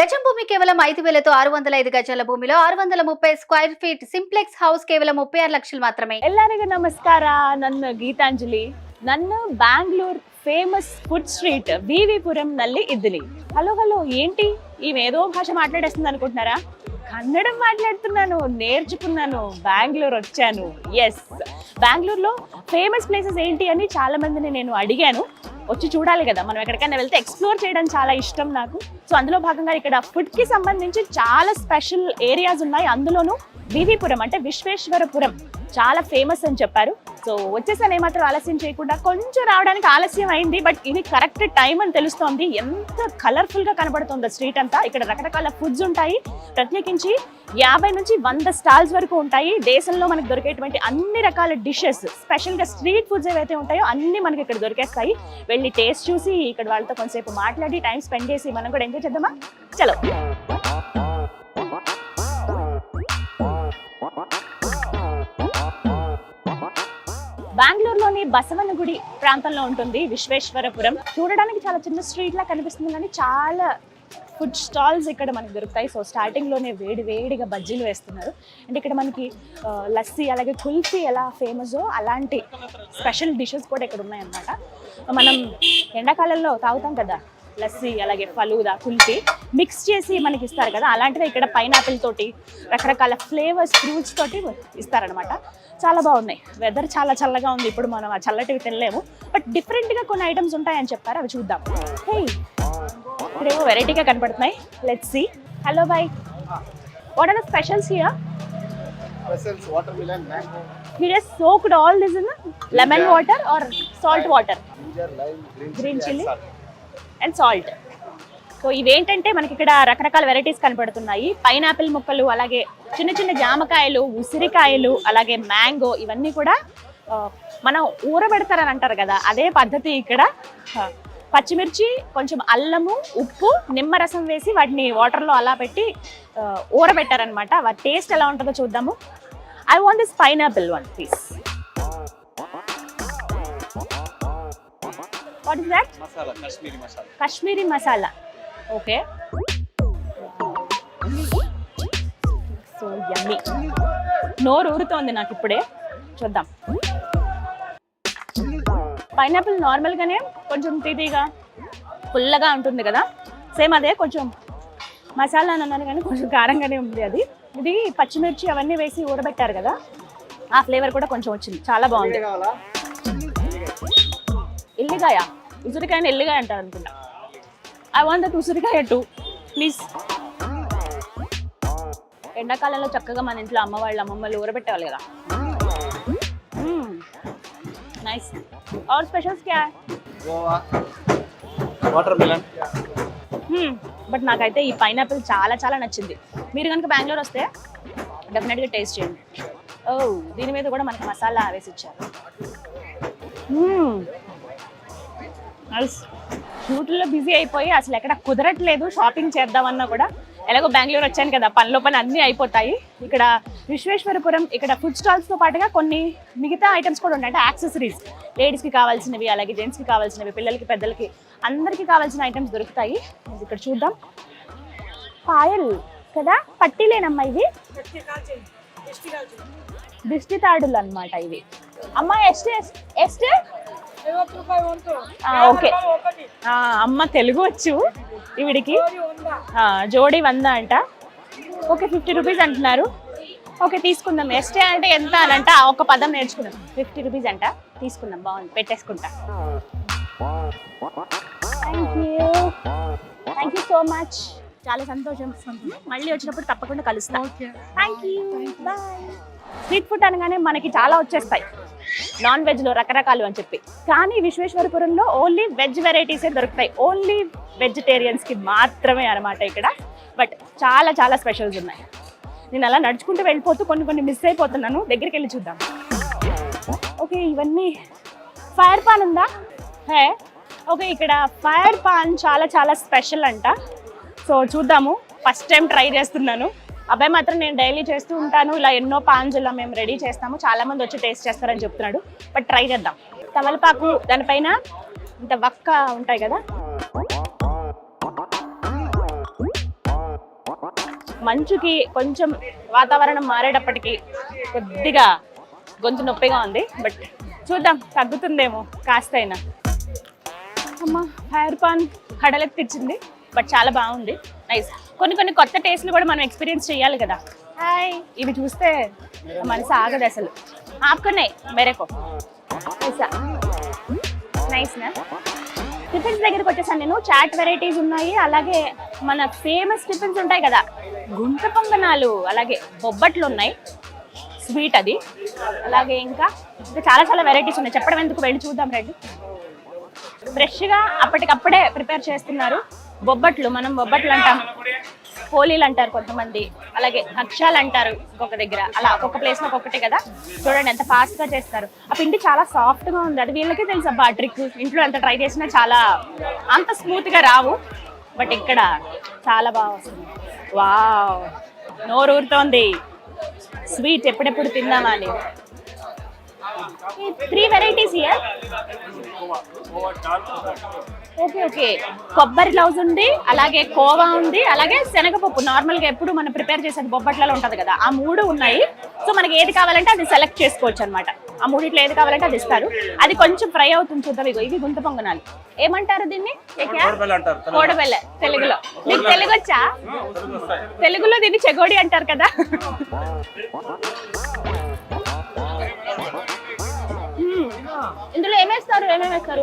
గజం భూమి కేవలం 5,000తో 605 గజాల భూమిలో 630 స్క్వేర్ ఫీట్ సింప్లెక్స్ హౌస్ కేవలం 36 లక్షలు మాత్రమే. ಎಲ್ಲರಿಗೂ ನಮಸ್ಕಾರ. ನನ್ನ ಗೀತಾಂಜಲಿ. ನನ್ನ ಬ್ಯಾಂಗ್ಳೂರ್ ఫేమస్ ఫుడ్ స్ట్రీట్ వివిపురం నల్లి ఇడ్లీ. హలో ఏంటి ఏదో భాష మాట్లాడేస్తుంది అనుకుంటున్నారా? కన్నడం మాట్లాడుతున్నాను, నేర్చుకున్నాను, బెంగళూరు వచ్చాను. ఎస్, బెంగళూరులో ఫేమస్ ప్లేసెస్ ఏంటి అని చాలా మందిని నేను అడిగాను. వచ్చి చూడాలి కదా, మనం ఎక్కడికైనా వెళ్తే ఎక్స్ప్లోర్ చేయడం చాలా ఇష్టం నాకు. సో అందులో భాగంగా ఇక్కడ ఫుడ్కి సంబంధించి చాలా స్పెషల్ ఏరియాస్ ఉన్నాయి. అందులోనూ వివిపురం అంటే విశ్వేశ్వరపురం చాలా ఫేమస్ అని చెప్పారు. సో వచ్చేసాను, ఏమాత్రం ఆలస్యం చేయకుండా. కొంచెం రావడానికి ఆలస్యం అయింది, బట్ ఇది కరెక్ట్ టైం అని తెలుస్తోంది. ఎంత కలర్ఫుల్ గా కనబడుతుంది స్ట్రీట్ అంతా. ఇక్కడ రకరకాల ఫుడ్స్ ఉంటాయి, ప్రత్యేకించి 50 నుంచి 100 స్టాల్స్ వరకు ఉంటాయి. దేశంలో మనకు దొరికేటువంటి అన్ని రకాల డిషెస్, స్పెషల్ గా స్ట్రీట్ ఫుడ్స్ ఏవైతే ఉంటాయో అన్ని మనకి ఇక్కడ దొరికేస్తాయి. వెళ్ళి టేస్ట్ చూసి ఇక్కడ వాళ్ళతో కొంతసేపు మాట్లాడి టైం స్పెండ్ చేసి మనం కూడా ఎంజాయ్ చేద్దామా? చలో. బెంగళూరులోని బసవనగుడి ప్రాంతంలో ఉంటుంది విశ్వేశ్వరపురం. చూడడానికి చాలా చిన్న స్ట్రీట్ లా కనిపిస్తుంది, కానీ చాలా ఫుడ్ స్టాల్స్ ఇక్కడ మనకు దొరుకుతాయి. సో స్టార్టింగ్లోనే వేడిగా బజ్జీలు వేస్తున్నారు. అండ్ ఇక్కడ మనకి లస్సీ అలాగే కుల్ఫీ ఎలా ఫేమసో అలాంటి స్పెషల్ డిషెస్ కూడా ఇక్కడ ఉన్నాయన్నమాట. మనం ఎండాకాలంలో తాగుతాం కదా లస్సీ, అలాగే ఫలూదా, కుల్ఫీ మిక్స్ చేసి మనకి ఇస్తారు కదా, అలాంటివి ఇక్కడ పైనాపిల్ తోటి రకరకాల ఫ్లేవర్స్ ఫ్రూట్స్ తోటి ఇస్తారనమాట. చాలా బాగున్నాయి. వెదర్ చాలా చల్లగా ఉంది. ఇప్పుడు మనం ఆ చల్లటివి తినలేము, బట్ డిఫరెంట్గా కొన్ని ఐటమ్స్ ఉంటాయని చెప్పారు, అవి చూద్దాం. హే, ఇక్కడేమో వెరైటీగా కనపడుతున్నాయి. Let's see. Hello boy, what are the specials here? Specials watermelon, mango. He just soaked all this in lemon water or salt water? Ginger, lime, green chili and salt. And salt. So ఇవేంటంటే మనకి ఇక్కడ రకరకాల varieties కనపడుతున్నాయి. Pineapple ముక్కలు, అలాగే చిన్న చిన్న జామకాయలు, ఉసిరికాయలు, అలాగే మ్యాంగో, ఇవన్నీ కూడా మనం ఊరబెడతారని అంటారు కదా, అదే పద్ధతి. ఇక్కడ పచ్చిమిర్చి, కొంచెం అల్లము, ఉప్పు, నిమ్మరసం వేసి వాటిని వాటర్లో అలా పెట్టి ఊరబెట్టారనమాట. వాటి టేస్ట్ ఎలా ఉంటుందో చూద్దాము. I want this pineapple one please. What is that? Masala, Kashmiri masala. Kashmiri masala. Okay. So yummy. నోరు ఊరుతోంది నాకు ఇప్పుడే. చూద్దాం. పైనాపిల్ నార్మల్గానే కొంచెం తీపిగా పుల్లగా ఉంటుంది కదా, సేమ్ అదే. కొంచెం మసాలా అని అన్నాను కానీ కొంచెం కారంగానే ఉంది అది. ఇది పచ్చిమిర్చి అవన్నీ వేసి ఊరబెట్టారు కదా, ఆ ఫ్లేవర్ కూడా కొంచెం వచ్చింది. చాలా బాగుంది. ఎల్లిగాయ, ఉసిరికాయని ఎల్లిగాయ అంటారు అనుకుంటా. ఐ వాంట్ దట్ ఉసిరికాయ టూ ప్లీజ్. ఎండాకాలంలో చక్కగా మన ఇంట్లో అమ్మమ్మలు ఊరబెట్టేవాళ్ళు కదా. నైస్. और స్పెషల్స్ క్యా? Guava, watermelon. బట్ నాకైతే ఈ పైనాపిల్ చాలా చాలా నచ్చింది. మీరు కనుక బెంగళూరు వస్తే డెఫినెట్గా టేస్ట్ చేయండి. ఓ, దీని మీద కూడా మనకి మసాలా వేసి ఇచ్చారు. షూట్లో బిజీ అయిపోయి అసలు ఎక్కడ కుదరట్లేదు షాపింగ్ చేద్దామన్నా కూడా. ఎలాగో బెంగళూరు వచ్చాను కదా, పనిలో పని అన్నీ అయిపోతాయి. ఇక్కడ విశ్వేశ్వరపురం ఇక్కడ ఫుడ్ స్టాల్స్తో పాటుగా కొన్ని మిగతా ఐటమ్స్ కూడా ఉంటాయి. అంటే యాక్సెసరీస్, లేడీస్కి కావాల్సినవి, అలాగే జెంట్స్కి కావాల్సినవి, పిల్లలకి పెద్దలకి అందరికీ కావాల్సిన ఐటమ్స్ దొరుకుతాయి. ఇక్కడ చూద్దాం. పాయల్ కదా, పట్టీలేనమ్మా ఇవి, దిష్టి తాడులు అనమాట ఇవి. అమ్మ ఎస్ట్ ఓకే. అమ్మ తెలుగు వచ్చు ఈవిడికి. జోడీ 100 అంట. ఓకే, 50 రూపీస్ అంటున్నారు. ఓకే, తీసుకుందాం. ఎస్టే అంటే ఎంత అని అంట, ఒక పదం నేర్చుకుందాం. 50 రూపీస్ అంట, తీసుకుందాం. బాగుంది, పెట్టేసుకుంటా. Thank you so much. చాలా సంతోషం. మళ్ళీ వచ్చినప్పుడు తప్పకుండా కలుస్తాం. Thank you, bye. Street food అనగానే మనకి చాలా వచ్చేస్తాయి, నాన్ వెజ్లో రకరకాలు అని చెప్పి. కానీ విశ్వేశ్వరపురంలో ఓన్లీ వెజ్ వెరైటీసే దొరుకుతాయి. ఓన్లీ వెజిటేరియన్స్కి మాత్రమే అనమాట ఇక్కడ. బట్ చాలా చాలా స్పెషల్స్ ఉన్నాయి. నేను అలా నడుచుకుంటూ వెళ్ళిపోతూ కొన్ని మిస్ అయిపోతున్నాను. దగ్గరికి వెళ్ళి చూద్దాం. ఓకే, ఇవన్నీ ఫైర్ పాన్ ఉందా? హే, ఓకే. ఇక్కడ ఫైర్ పాన్ చాలా చాలా స్పెషల్ అంట. సో చూద్దాము. ఫస్ట్ టైం ట్రై చేస్తున్నాను. అబ్బాయి మాత్రం నేను డైలీ చేస్తూ ఉంటాను, ఇలా ఎన్నో పాన్స్ ఇలా మేము రెడీ చేస్తాము, చాలా మంది వచ్చి టేస్ట్ చేస్తారని చెప్తున్నాడు. బట్ ట్రై చేద్దాం. తమలపాకు, దానిపైన ఇంత వక్క ఉంటాయి కదా, మంచుకి కొంచెం వాతావరణం మారేటప్పటికి కొద్దిగా గొంతు నొప్పిగా ఉంది. బట్ చూద్దాం, తగ్గుతుందేమో కాస్త అయినా. అమ్మ, ఫైర్ పాన్ హడలెత్తిచ్చింది, బట్ చాలా బాగుంది, నైస్. కొన్ని కొత్త టేస్ట్లు కూడా మనం ఎక్స్పీరియన్స్ చేయాలి కదా. హాయ్, ఇవి చూస్తే మనసు ఆగదు అసలు. ఆపుకున్నాయి మెరేకో నైస్ నా. టిఫిన్స్ దగ్గరికి వచ్చేసాను నేను. చాట్ వెరైటీస్ ఉన్నాయి, అలాగే మన ఫేమస్ టిఫిన్స్ ఉంటాయి కదా, గుంట పొంగనాలు, అలాగే బొబ్బట్లు ఉన్నాయి, స్వీట్ అది, అలాగే ఇంకా చాలా వెరైటీస్ ఉన్నాయి. చెప్పడం ఎందుకు, వెళ్ళి చూద్దాం రండి. ఫ్రెష్గా అప్పటికప్పుడే ప్రిపేర్ చేస్తున్నారు. బొబ్బట్లు, మనం బొబ్బట్లు అంటాం, పోలీలు అంటారు కొంతమంది, అలాగే భక్ష్యాలు అంటారు ఇంకొక దగ్గర, అలా ఒక్కొక్క ప్లేస్లో ఒక్కొక్కటి కదా. చూడండి ఎంత ఫాస్ట్గా చేస్తారు. ఆ పిండి చాలా సాఫ్ట్గా ఉంది, అది వీళ్ళకే తెలుసు అబ్బా ట్రిక్. ఇంట్లో ఎంత ట్రై చేసినా చాలా అంత స్మూత్గా రావు, బట్ ఇక్కడ చాలా బాగా వస్తుంది. వావ్, నోరూరుతోంది, స్వీట్ ఎప్పుడెప్పుడు తిందామా అని. 3 వెరైటీస్ హియర్. ఓకే, కొబ్బరి లౌజ్ ఉంది, అలాగే కోవా ఉంది, అలాగే శనగపప్పు. నార్మల్గా ఎప్పుడు మనం ప్రిపేర్ చేసేది బొబ్బట్లలో ఉంటుంది కదా, ఆ 3 ఉన్నాయి. సో మనకి ఏది కావాలంటే అది సెలెక్ట్ చేసుకోవచ్చు అనమాట. ఆ 3 ఏది కావాలంటే అది ఇస్తారు. అది కొంచెం ఫ్రై అవుతుంది, చూద్దాం. ఇవి గుంత పొంగనాలు ఏమంటారు దీన్ని? కోడబెల్ల తెలుగులో. మీకు తెలుగు వచ్చా? తెలుగులో దీన్ని చెగోడి అంటారు కదా. ఇందులో ఏమేమి వేస్తారు?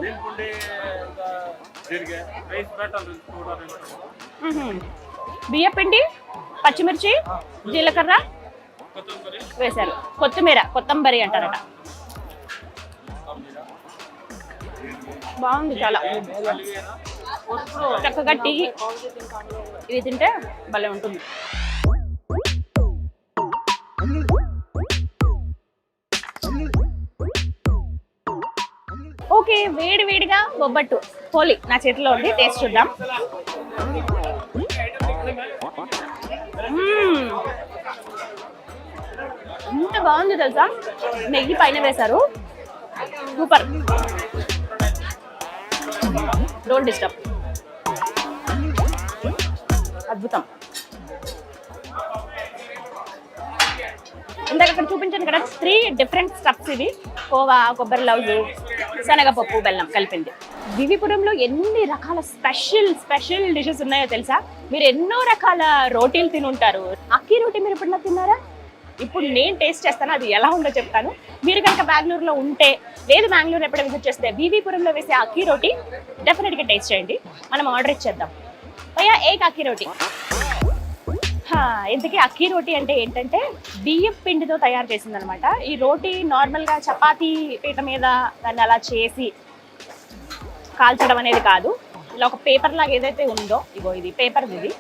బియ్య పిండి, పచ్చిమిర్చి, జీలకర్ర వేశారు, కొత్తంబరి అంటారట. బాగుంది చాలా చక్కగా. టీ ఇది తింటే భలే ఉంటుంది. ఓకే, వేడిగా బొబ్బట్టు పోలి నా చేతిలో ఉంది, టేస్ట్ చూద్దాం. ఎంత బాగుంది తెలుసా, నెయ్యి పైన వేశారు, సూపర్. డోంట్ డిస్టర్బ్, అద్భుతం. ఇందాక అక్కడ చూపించాను కదా 3 డిఫరెంట్ స్టఫ్స్. ఇవి కోవా, కొబ్బరి లౌజు, శనగపప్పు, బెల్లం కలిపింది. వివిపురంలో ఎన్ని రకాల స్పెషల్ డిషెస్ ఉన్నాయో తెలుసా? మీరు ఎన్నో రకాల రోటీలు తినుంటారు. అక్కీ రోటీ మీరు ఎప్పుడన్నా తిన్నారా? ఇప్పుడు నేను టేస్ట్ చేస్తాను, అది ఎలా ఉందో చెప్తాను. మీరు కనుక బెంగళూరులో ఉంటే, లేదు బెంగళూరు ఎప్పుడైనా విజిట్ చేస్తే, వివిపురంలో వేసే అక్కీ రోటీ డెఫినెట్గా టేస్ట్ చేయండి. మనం ఆర్డర్ ఇచ్చేద్దాం. భయ్యా ఏక్ అక్కీ రోటీ. ఇంతకీ అక్కీ రోటీ అంటే ఏంటంటే బియ్యం పిండితో తయారు చేసింది అనమాట. ఈ రోటీ నార్మల్గా చపాతీ పీట మీద దాన్ని అలా చేసి కాల్చడం అనేది కాదు. ఇలా ఒక పేపర్ లాగా ఏదైతే ఉందో, ఇగో ఇది పేపర్, ఇది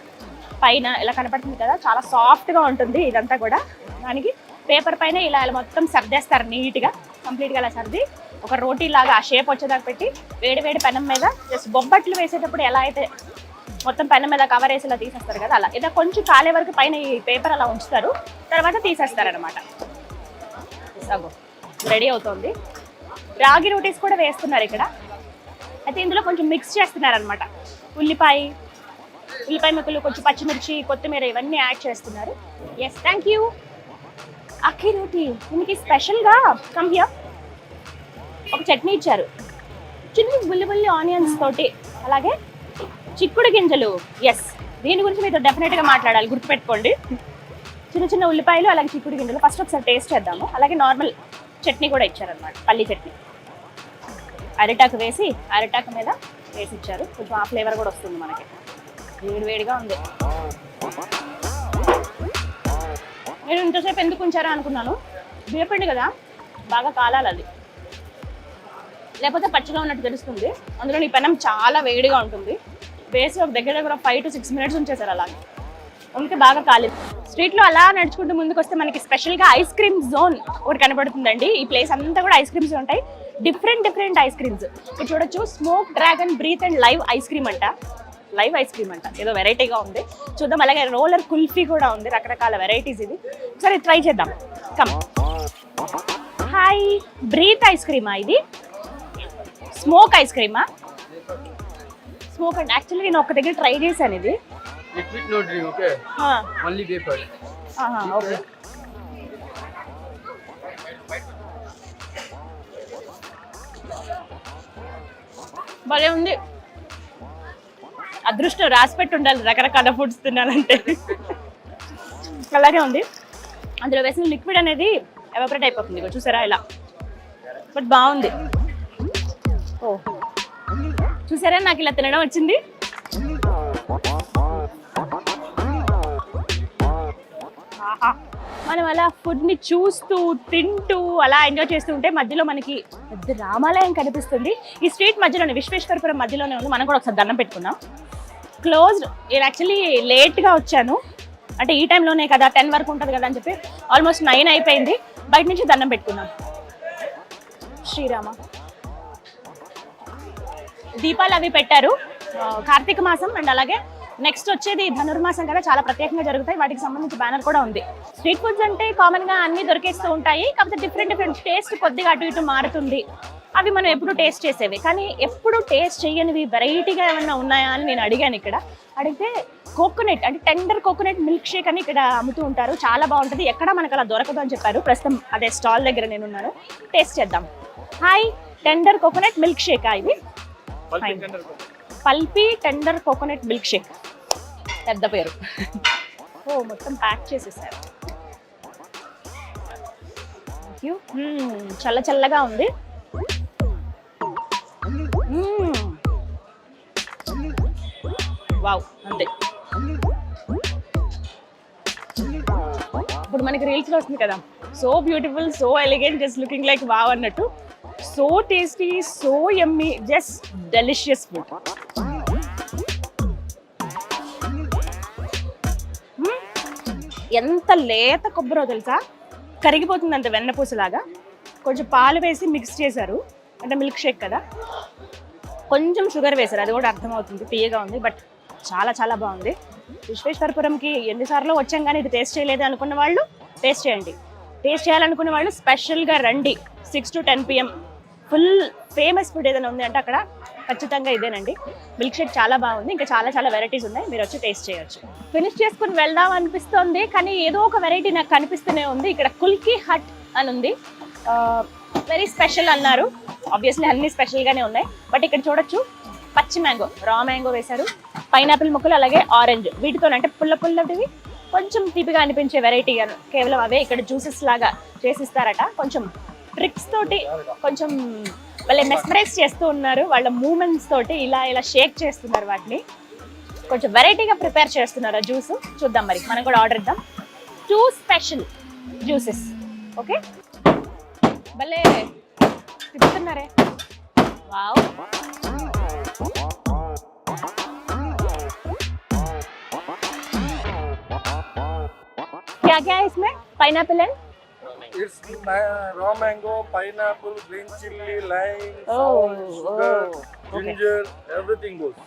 పైన ఇలా కనపడుతుంది కదా, చాలా సాఫ్ట్గా ఉంటుంది ఇదంతా కూడా. దానికి పేపర్ పైన ఇలా మొత్తం సర్దేస్తారు నీట్గా, కంప్లీట్గా అలా సర్ది ఒక రోటీ లాగా ఆ షేప్ వచ్చేదాకా పెట్టి వేడి పెనం మీద జస్ట్ బొబ్బట్లు వేసేటప్పుడు ఎలా అయితే మొత్తం పైన మీద కవర్ వేసి ఇలా తీసేస్తారు కదా, అలా ఏదో కొంచెం కాలే వరకు పైన ఈ పేపర్ అలా ఉంచుతారు, తర్వాత తీసేస్తారు అనమాట. రెడీ అవుతుంది. రాగి రోటీస్ కూడా వేస్తున్నారు ఇక్కడ. అయితే ఇందులో కొంచెం మిక్స్ చేస్తున్నారు అనమాట. ఉల్లిపాయ ముక్కలు, కొంచెం పచ్చిమిర్చి, కొత్తిమీర ఇవన్నీ యాడ్ చేస్తున్నారు. Yes, thank you. అక్కీ రోటీ దీనికి స్పెషల్గా కమ్ హియర్ ఒక చట్నీ ఇచ్చారు, చిన్న బుల్లి ఆనియన్స్ తోటి, అలాగే చిక్కుడు గింజలు. ఎస్, దీని గురించి మీతో డెఫినెట్గా మాట్లాడాలి, గుర్తుపెట్టుకోండి. చిన్న ఉల్లిపాయలు, అలాగే చిక్కుడు గింజలు. ఫస్ట్ ఒకసారి టేస్ట్ చేద్దాము. అలాగే నార్మల్ చట్నీ కూడా ఇచ్చారనమాట, పల్లి చట్నీ. అరిటాకు వేసి అరిటాకు మీద వేసి ఇచ్చారు. కొంచెం ఆ ఫ్లేవర్ కూడా వస్తుంది మనకి. వేడిగా ఉంది. నేను ఇంతసేపు ఎందుకు ఉంచారా అనుకున్నాను, బియ్యపిండి కదా, బాగా కాలాలి అది, లేకపోతే పచ్చిగా ఉన్నట్టు తెలుస్తుంది. అందులో ఈ పెనం చాలా వేడిగా ఉంటుంది. వేసి ఒక దగ్గర 5 to 6 minutes ఉంచేసారు అలాగే, అందుకే బాగా కాలేదు. స్ట్రీట్లో అలా నడుచుకుంటూ ముందుకు వస్తే మనకి స్పెషల్గా ఐస్ క్రీమ్ జోన్ ఒకటి కనబడుతుందండి. ఈ ప్లేస్ అంతా కూడా ఐస్ క్రీమ్స్ ఉంటాయి, డిఫరెంట్ ఐస్ క్రీమ్స్. మీరు చూడొచ్చు, smoke dragon breath and live ice cream అంట, ఏదో వెరైటీగా ఉంది, చూద్దాం. అలాగే రోలర్ కుల్ఫీ కూడా ఉంది, రకరకాల వెరైటీస్. ఇది సరే ట్రై చేద్దాం. కమ్. హాయ్, బ్రీత్ ఐస్ క్రీమా ఇది? స్మోక్ ఐస్ క్రీమా? స్మోక్ అండ్ యాక్చువల్లీ నేను ఒక దగ్గర ట్రై చేశాను. ఇది Liquid no drink, okay? Only vapor. Okay. భలే ఉంది. అదృష్టం రాసి పెట్టి ఉండాలి రకరకాల ఫుడ్స్ తినాలంటే. అలాగే ఉంది. అందులో వేసిన లిక్విడ్ అనేది ఎవాపరేట్ అయిపోతుంది, ఇగో చూసారా ఇలా. బట్ బాగుంది. ఓ చూసారా, నాకు ఇలా తినడం వచ్చింది. ఆహా. మనం అలా ఫుడ్ని చూస్తూ తింటూ అలా ఎంజాయ్ చేస్తూ ఉంటే మధ్యలో మనకి పెద్ద రామాలయం కనిపిస్తుంది. ఈ స్ట్రీట్ మధ్యలోనే, విశ్వేశ్వరపురం మధ్యలోనే ఉంది. మనం కూడా ఒకసారి దండం పెట్టుకున్నాం. క్లోజ్డ్. నేను యాక్చువల్లీ లేట్గా వచ్చాను, అంటే ఈ టైంలోనే కదా 10 వరకు ఉంటుంది కదా అని చెప్పి ఆల్మోస్ట్ 9 అయిపోయింది. బయట నుంచి దండం పెట్టుకున్నాం. శ్రీరామ. దీపాలు అవి పెట్టారు. కార్తీక మాసం అండ్ అలాగే నెక్స్ట్ వచ్చేది ధనుర్మాసం కదా, చాలా ప్రత్యేకంగా జరుగుతాయి. వాటికి సంబంధించి బ్యానర్ కూడా ఉంది. స్ట్రీట్ ఫుడ్స్ అంటే కామన్ గా అన్ని దొరికేస్తూ ఉంటాయి, కాకపోతే డిఫరెంట్ టేస్ట్ కొద్దిగా అటు ఇటు మారుతుంది. అవి మనం ఎప్పుడు టేస్ట్ చేసేవి, కానీ ఎప్పుడు టేస్ట్ చేయనివి వెరైటీగా ఏమైనా ఉన్నాయా అని నేను అడిగాను. ఇక్కడ అడిగితే కోకోనట్ అంటే టెండర్ కోకోనట్ మిల్క్ షేక్ అని ఇక్కడ అమ్ముతూ ఉంటారు. చాలా బాగుంటుంది, ఎక్కడ మనకు అలా దొరకదు అని చెప్పారు. ప్రస్తుతం అదే స్టాల్ దగ్గర నేను ఉన్నాను. టేస్ట్ చేద్దాం. హాయ్, టెండర్ కోకోనట్ మిల్క్ షేకా ఇది? Pulpy tender coconut milk shake, పెద్ద పేరు. ఓ మొత్తం ప్యాక్ చేసేసారు. చల్ల చల్లగా ఉంది. వావ్, అంతే. ఇప్పుడు మనకి రీల్స్ లో వస్తుంది కదా, so beautiful, so elegant, just looking like wow అన్నట్టు. So tasty, so yummy, just delicious food. ఎంత లేత కొబ్బరో తెలుసా, కరిగిపోతుంది అంత వెన్నపూసలాగా. కొంచెం పాలు వేసి మిక్స్ చేశారు, అంటే మిల్క్ షేక్ కదా, కొంచెం షుగర్ వేశారు, అది కూడా అర్థమవుతుంది. తీయగా ఉంది, బట్ చాలా చాలా బాగుంది. విశ్వేశ్వరపురంకి ఎన్నిసార్లు వచ్చాం కానీ ఇది టేస్ట్ చేయలేదు అనుకున్న వాళ్ళు టేస్ట్ చేయండి. టేస్ట్ చేయాలనుకునే వాళ్ళు స్పెషల్గా రండి. 6 to 10 PM. Full famous food ఏదైనా ఉంది అంటే అక్కడ ఖచ్చితంగా ఇదేనండి. మిల్క్ షేక్ చాలా బాగుంది. ఇంకా చాలా చాలా వెరైటీస్ ఉన్నాయి, మీరు వచ్చి టేస్ట్ చేయొచ్చు. ఫినిష్ చేసుకుని వెళ్దాం అనిపిస్తుంది, కానీ ఏదో ఒక వెరైటీ నాకు కనిపిస్తూనే ఉంది. ఇక్కడ కుల్కీ హట్ అని ఉంది, వెరీ స్పెషల్ అన్నారు. ఆబ్వియస్లీ అన్ని స్పెషల్గానే ఉన్నాయి, బట్ ఇక్కడ చూడొచ్చు పచ్చి మ్యాంగో, రా మ్యాంగో వేశారు, పైనాపిల్ ముక్కలు, అలాగే ఆరెంజ్, వీటితో అంటే పుల్ల పుల్లటివి కొంచెం తీపిగా అనిపించే వెరైటీ కేవలం అవే ఇక్కడ జ్యూసెస్ లాగా చేసిస్తారట. కొంచెం ట్రిక్స్ తోటి కొంచెం వాళ్ళే మెస్మరైజ్ చేస్తూ ఉన్నారు, వాళ్ళ మూమెంట్స్ తోటి ఇలా ఇలా షేక్ చేస్తున్నారు. వాటిని కొంచెం వెరైటీగా ప్రిపేర్ చేస్తున్నారు ఆ జ్యూస్. చూద్దాం మరి, మనం కూడా ఆర్డర్ ఇద్దాం. 2 స్పెషల్ జ్యూసెస్. ఓకే, భలే తిప్పుతున్నారే. వావ్, क्या है इसमें? Pineapple and It's raw mango, pineapple, green chili, lime, Oh, sugar, okay. ginger, everything goes.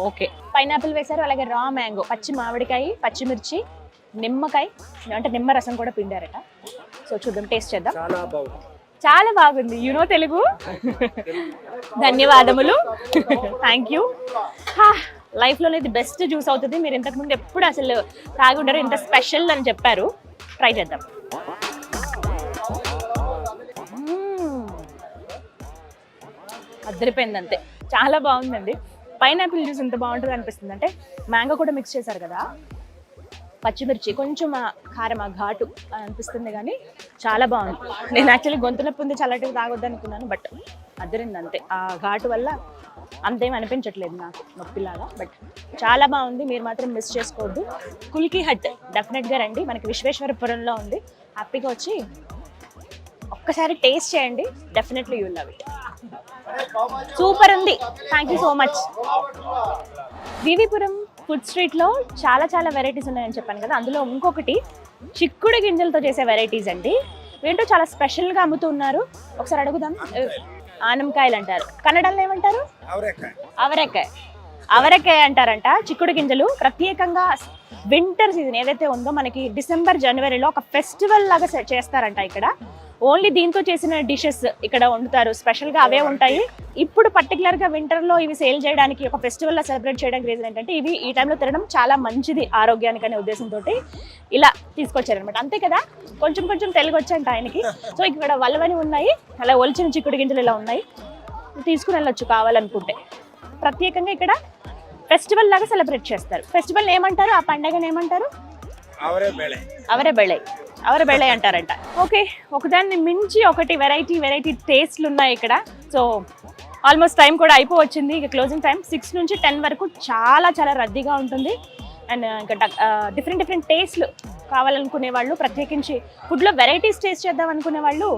Okay. Pineapple వేశారు, అలాగే రా మ్యాంగో, పచ్చి మామిడికాయ, పచ్చిమిర్చి, నిమ్మకాయ, అంటే నిమ్మరసం కూడా పిండారట. సో చూద్దాం, టేస్ట్ చేద్దాం. చాలా బాగుంది. చాలా బాగుంది. యూనో తెలుగు. ధన్యవాదములు. Thank you. లైఫ్లోనే ఇది బెస్ట్ జ్యూస్ అవుతుంది. మీరు ఇంతకుముందు ఎప్పుడు అసలు తాగి ఉండరు, ఇంత స్పెషల్ అని చెప్పారు. ట్రై చేద్దాం. అద్దరిపోయింది అంతే, చాలా బాగుందండి. పైనాపిల్ జ్యూస్ ఎంత బాగుంటుంది అనిపిస్తుంది, అంటే మ్యాంగో కూడా మిక్స్ చేశారు కదా, పచ్చిమిర్చి, కొంచెం కారం, ఘాటు అనిపిస్తుంది, కానీ చాలా బాగుంది. నేను యాక్చువల్లీ గొంతు నొప్పి ఉంది, చల్లటివి తాగొద్దు అనుకున్నాను, బట్ అద్దరింది అంతే. ఆ ఘాటు వల్ల అంతేం అనిపించట్లేదు నాకు నొప్పిలాగా, బట్ చాలా బాగుంది. మీరు మాత్రం మిస్ చేసుకోవద్దు. కుల్కీ హట్ డెఫినెట్గా రండి, మనకి విశ్వేశ్వరపురంలో ఉంది. హ్యాపీగా వచ్చి ఒక్కసారి టేస్ట్ చేయండి, definitely you will love it. Super ఉంది. Thank you so much. VV Puram food స్ట్రీట్లో చాలా చాలా వెరైటీస్ ఉన్నాయని చెప్పాను కదా, అందులో ఇంకొకటి చిక్కుడు గింజలతో చేసే వెరైటీస్ అండి. ఏంటో చాలా స్పెషల్గా అమ్ముతున్నారు. ఒకసారి అడుగుదాం. ఆనంకాయలు అంటారు, కన్నడలో ఏమంటారు? అవరెక్కాయ. అవరెక్కాయ అంటారంట. చిక్కుడు గింజలు ప్రత్యేకంగా వింటర్ సీజన్ ఏదైతే ఉందో మనకి డిసెంబర్ జనవరిలో ఒక ఫెస్టివల్ లాగా చేస్తారంట ఇక్కడ. ఓన్లీ దీంతో చేసిన డిషెస్ ఇక్కడ వండుతారు, స్పెషల్గా అవే ఉంటాయి. ఇప్పుడు పర్టికులర్గా వింటర్లో ఇవి సేల్ చేయడానికి, ఒక ఫెస్టివల్లో సెలబ్రేట్ చేయడానికి రీజన్ ఏంటంటే ఇవి ఈ టైంలో తినడం చాలా మంచిది ఆరోగ్యానికి అనే ఉద్దేశంతో ఇలా తీసుకొచ్చారనమాట. అంతే కదా, కొంచెం కొంచెం తెలుగు వచ్చంట ఆయనకి. సో ఇక్కడ వల్లవని ఉన్నాయి, అలా ఒలిచిన చిక్కుడు గింజలు ఇలా ఉన్నాయి, తీసుకుని వెళ్ళొచ్చు కావాలనుకుంటే. ప్రత్యేకంగా ఇక్కడ ఫెస్టివల్ లాగా సెలబ్రేట్ చేస్తారు. ఫెస్టివల్ ఏమంటారు, ఆ పండగను ఏమంటారు? అవరే బెళై అంటారంట. ఓకే, ఒకదాన్ని మించి ఒకటి వెరైటీ టేస్ట్లు ఉన్నాయి ఇక్కడ. సో ఆల్మోస్ట్ టైం కూడా అయిపోవచ్చింది, ఇక క్లోజింగ్ టైం 6 నుంచి 10 వరకు చాలా రద్దీగా ఉంటుంది. అండ్ ఇంకా డిఫరెంట్ టేస్ట్లు కావాలనుకునే వాళ్ళు, ప్రత్యేకించి ఫుడ్లో వెరైటీస్ టేస్ట్ చేద్దాం అనుకునే వాళ్ళు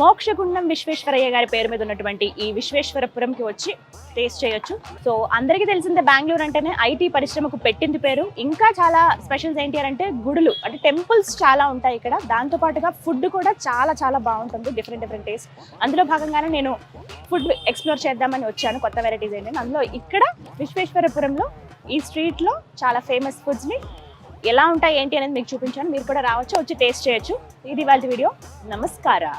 మోక్షగుండం విశ్వేశ్వరయ్య గారి పేరు మీద ఉన్నటువంటి ఈ విశ్వేశ్వరపురంకి వచ్చి టేస్ట్ చేయొచ్చు. సో అందరికీ తెలిసిందే బెంగళూరు అంటేనే ఐటీ పరిశ్రమకు పెట్టింది పేరు. ఇంకా చాలా స్పెషల్స్ ఏంటి అంటే గుడులు, అంటే టెంపుల్స్ చాలా ఉంటాయి ఇక్కడ. దాంతోపాటుగా ఫుడ్ కూడా చాలా బాగుంటుంది, డిఫరెంట్ టేస్ట్. అందులో భాగంగానే నేను ఫుడ్ ఎక్స్ప్లోర్ చేద్దామని వచ్చాను, కొత్త వెరైటీస్ ఏంటంటే. అందులో ఇక్కడ విశ్వేశ్వరపురంలో ఈ స్ట్రీట్లో చాలా ఫేమస్ ఫుడ్స్ని ఎలా ఉంటాయి ఏంటి అనేది మీకు చూపించాను. మీరు కూడా రావచ్చు, వచ్చి టేస్ట్ చేయొచ్చు. ఇది వాళ్ళ వీడియో. నమస్కారం.